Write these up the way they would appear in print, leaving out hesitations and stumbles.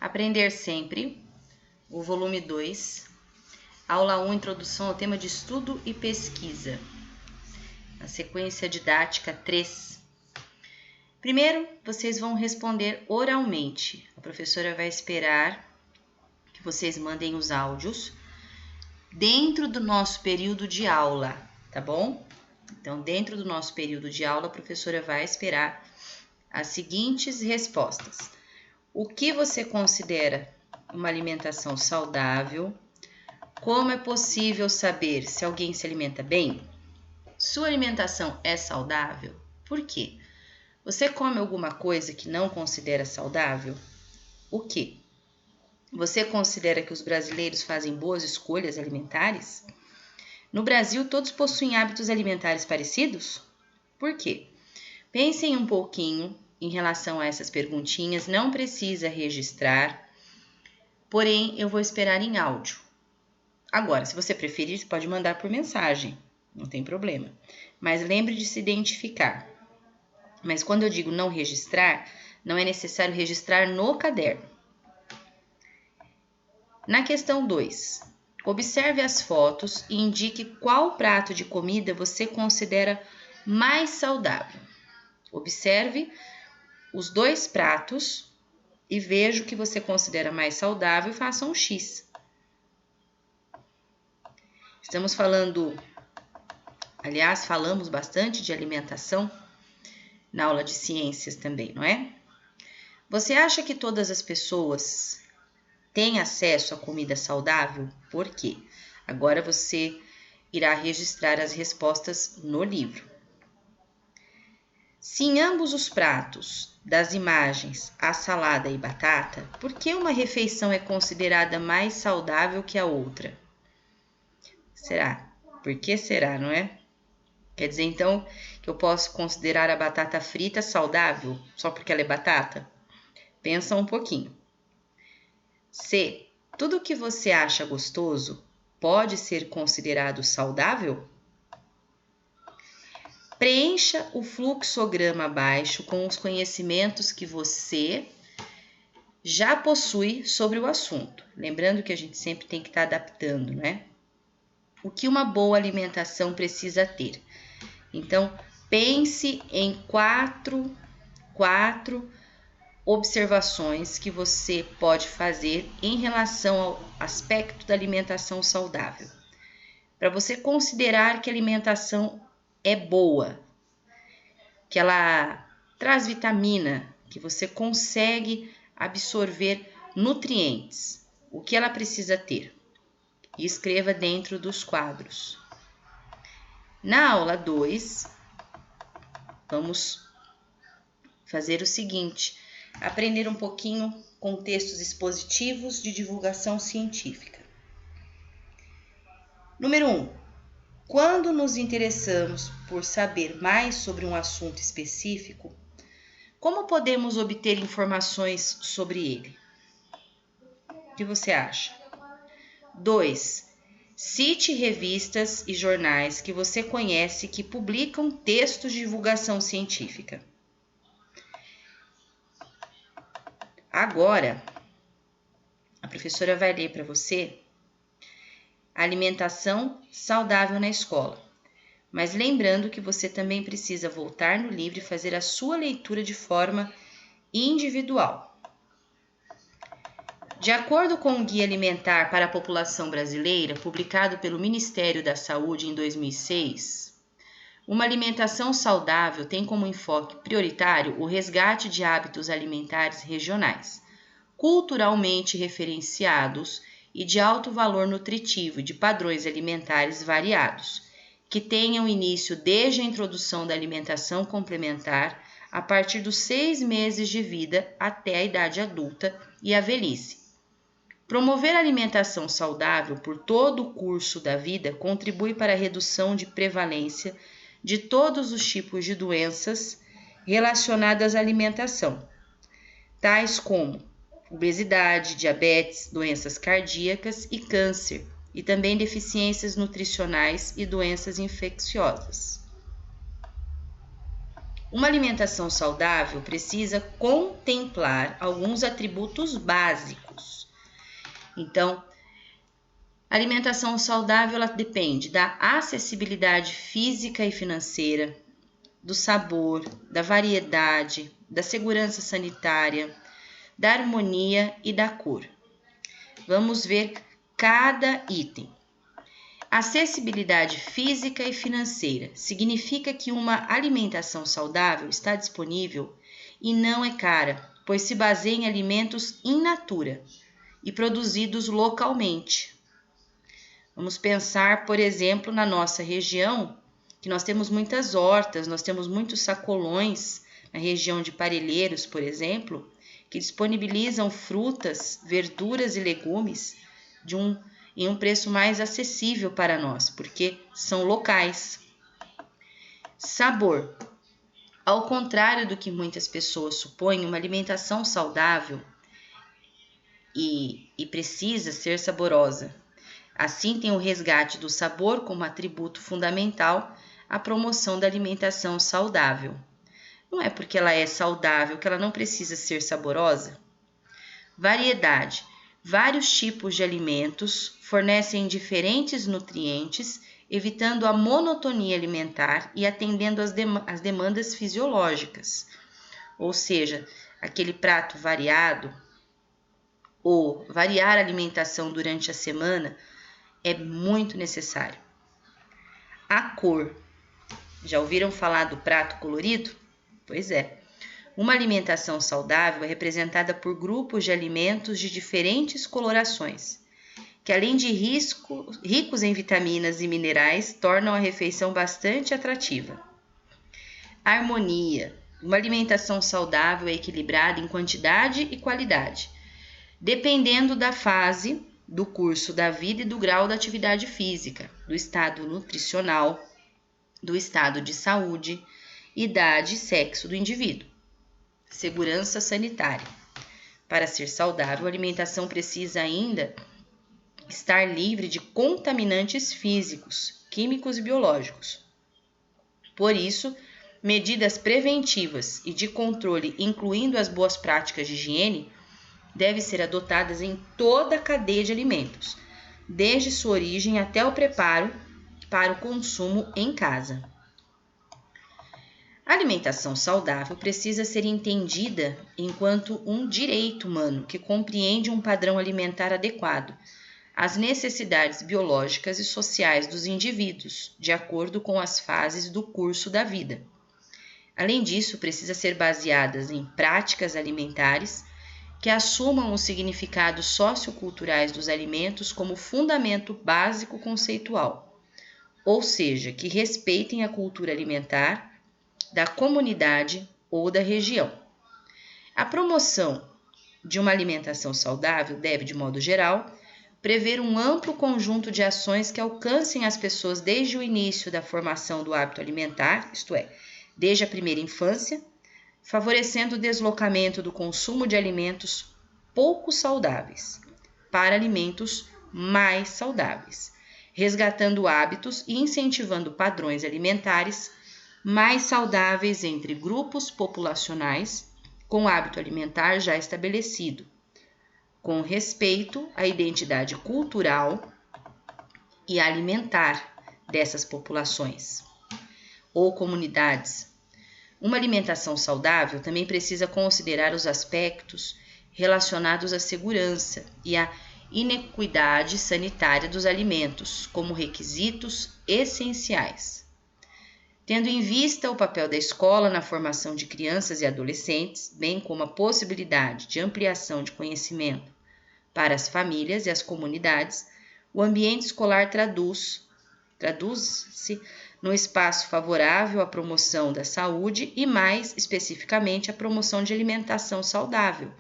Aprender Sempre, o volume 2, aula 1, Introdução ao tema de estudo e pesquisa, a sequência didática 3. Primeiro, vocês vão responder oralmente. A professora vai esperar que vocês mandem os áudios dentro do nosso período de aula, tá bom? Então, dentro do nosso período de aula, a professora vai esperar as seguintes respostas. O que você considera uma alimentação saudável? Como é possível saber se alguém se alimenta bem? Sua alimentação é saudável? Por quê? Você come alguma coisa que não considera saudável? O quê? Você considera que os brasileiros fazem boas escolhas alimentares? No Brasil, todos possuem hábitos alimentares parecidos? Por quê? Pensem um pouquinho em relação a essas perguntinhas, não precisa registrar, porém eu vou esperar em áudio. Agora, se você preferir, você pode mandar por mensagem, não tem problema. Mas lembre de se identificar. Mas quando eu digo não registrar, não é necessário registrar no caderno. Na questão 2, observe as fotos e indique qual prato de comida você considera mais saudável. Observe os dois pratos e veja o que você considera mais saudável e faça um X. Estamos falando, aliás, falamos bastante de alimentação na aula de ciências também, não é? Você acha que todas as pessoas têm acesso à comida saudável? Por quê? Agora você irá registrar as respostas no livro. Se em ambos os pratos das imagens há salada e batata, por que uma refeição é considerada mais saudável que a outra? Será? Por que será, não é? Quer dizer, então, que eu posso considerar a batata frita saudável só porque ela é batata? Pensa um pouquinho. C. Tudo que você acha gostoso pode ser considerado saudável? Preencha o fluxograma abaixo com os conhecimentos que você já possui sobre o assunto. Lembrando que a gente sempre tem que estar adaptando, né? O que uma boa alimentação precisa ter? Então, pense em quatro observações que você pode fazer em relação ao aspecto da alimentação saudável. Para você considerar que a alimentação é boa, que ela traz vitamina, que você consegue absorver nutrientes, o que ela precisa ter. E escreva dentro dos quadros. Na aula 2, vamos fazer o seguinte, aprender um pouquinho com textos expositivos de divulgação científica. Número 1. Quando nos interessamos por saber mais sobre um assunto específico, como podemos obter informações sobre ele? O que você acha? 2. Cite revistas e jornais que você conhece que publicam textos de divulgação científica. Agora, a professora vai ler para você alimentação saudável na escola. Mas lembrando que você também precisa voltar no livro e fazer a sua leitura de forma individual. De acordo com o Guia Alimentar para a População Brasileira, publicado pelo Ministério da Saúde em 2006, uma alimentação saudável tem como enfoque prioritário o resgate de hábitos alimentares regionais, culturalmente referenciados e de alto valor nutritivo e de padrões alimentares variados, que tenham início desde a introdução da alimentação complementar a partir dos 6 meses de vida até a idade adulta e a velhice. Promover a alimentação saudável por todo o curso da vida contribui para a redução de prevalência de todos os tipos de doenças relacionadas à alimentação, tais como obesidade, diabetes, doenças cardíacas e câncer, e também deficiências nutricionais e doenças infecciosas. Uma alimentação saudável precisa contemplar alguns atributos básicos. Então, a alimentação saudável ela depende da acessibilidade física e financeira, do sabor, da variedade, da segurança sanitária, da harmonia e da cor. Vamos ver cada item. Acessibilidade física e financeira significa que uma alimentação saudável está disponível e não é cara, pois se baseia em alimentos in natura e produzidos localmente. Vamos pensar, por exemplo, na nossa região, que nós temos muitas hortas, nós temos muitos sacolões, na região de Parelheiros, por exemplo, que disponibilizam frutas, verduras e legumes em um preço mais acessível para nós, porque são locais. Sabor. Ao contrário do que muitas pessoas supõem, uma alimentação saudável e precisa ser saborosa. Assim, tem o resgate do sabor como atributo fundamental à promoção da alimentação saudável. Não é porque ela é saudável que ela não precisa ser saborosa. Variedade. Vários tipos de alimentos fornecem diferentes nutrientes, evitando a monotonia alimentar e atendendo às demandas fisiológicas. Ou seja, aquele prato variado ou variar a alimentação durante a semana é muito necessário. A cor. Já ouviram falar do prato colorido? Pois é. Uma alimentação saudável é representada por grupos de alimentos de diferentes colorações, que além de ricos em vitaminas e minerais, tornam a refeição bastante atrativa. Harmonia. Uma alimentação saudável é equilibrada em quantidade e qualidade, dependendo da fase do curso da vida e do grau da atividade física, do estado nutricional, do estado de saúde, idade e sexo do indivíduo. Segurança sanitária. Para ser saudável, a alimentação precisa ainda estar livre de contaminantes físicos, químicos e biológicos. Por isso, medidas preventivas e de controle, incluindo as boas práticas de higiene, devem ser adotadas em toda a cadeia de alimentos, desde sua origem até o preparo para o consumo em casa. A alimentação saudável precisa ser entendida enquanto um direito humano que compreende um padrão alimentar adequado às necessidades biológicas e sociais dos indivíduos, de acordo com as fases do curso da vida. Além disso, precisa ser baseada em práticas alimentares que assumam os significados socioculturais dos alimentos como fundamento básico conceitual, ou seja, que respeitem a cultura alimentar da comunidade ou da região. A promoção de uma alimentação saudável deve, de modo geral, prever um amplo conjunto de ações que alcancem as pessoas desde o início da formação do hábito alimentar, isto é, desde a primeira infância, favorecendo o deslocamento do consumo de alimentos pouco saudáveis para alimentos mais saudáveis, resgatando hábitos e incentivando padrões alimentares mais saudáveis entre grupos populacionais com hábito alimentar já estabelecido, com respeito à identidade cultural e alimentar dessas populações ou comunidades. Uma alimentação saudável também precisa considerar os aspectos relacionados à segurança e à inequidade sanitária dos alimentos como requisitos essenciais. Tendo em vista o papel da escola na formação de crianças e adolescentes, bem como a possibilidade de ampliação de conhecimento para as famílias e as comunidades, o ambiente escolar traduz-se num espaço favorável à promoção da saúde e, mais especificamente, à promoção de alimentação saudável,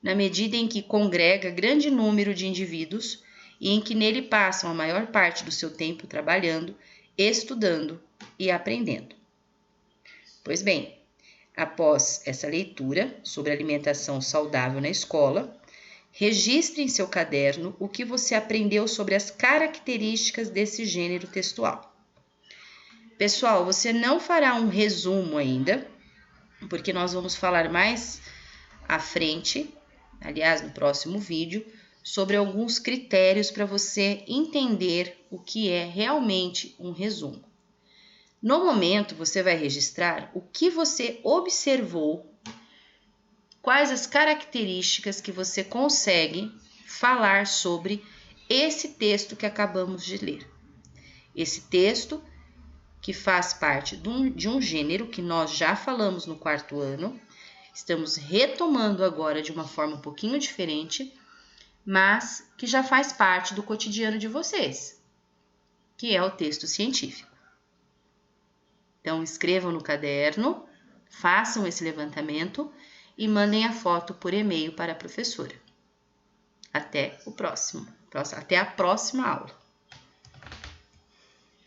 na medida em que congrega grande número de indivíduos e em que nele passam a maior parte do seu tempo trabalhando, estudando e aprendendo. Pois bem, após essa leitura sobre alimentação saudável na escola, registre em seu caderno o que você aprendeu sobre as características desse gênero textual. Pessoal, você não fará um resumo ainda, porque nós vamos falar mais à frente, aliás, no próximo vídeo, sobre alguns critérios para você entender o que é realmente um resumo. No momento, você vai registrar o que você observou, quais as características que você consegue falar sobre esse texto que acabamos de ler. Esse texto que faz parte de um gênero que nós já falamos no 4º ano, estamos retomando agora de uma forma um pouquinho diferente, mas que já faz parte do cotidiano de vocês, que é o texto científico. Então, escrevam no caderno, façam esse levantamento e mandem a foto por e-mail para a professora. Até a próxima aula.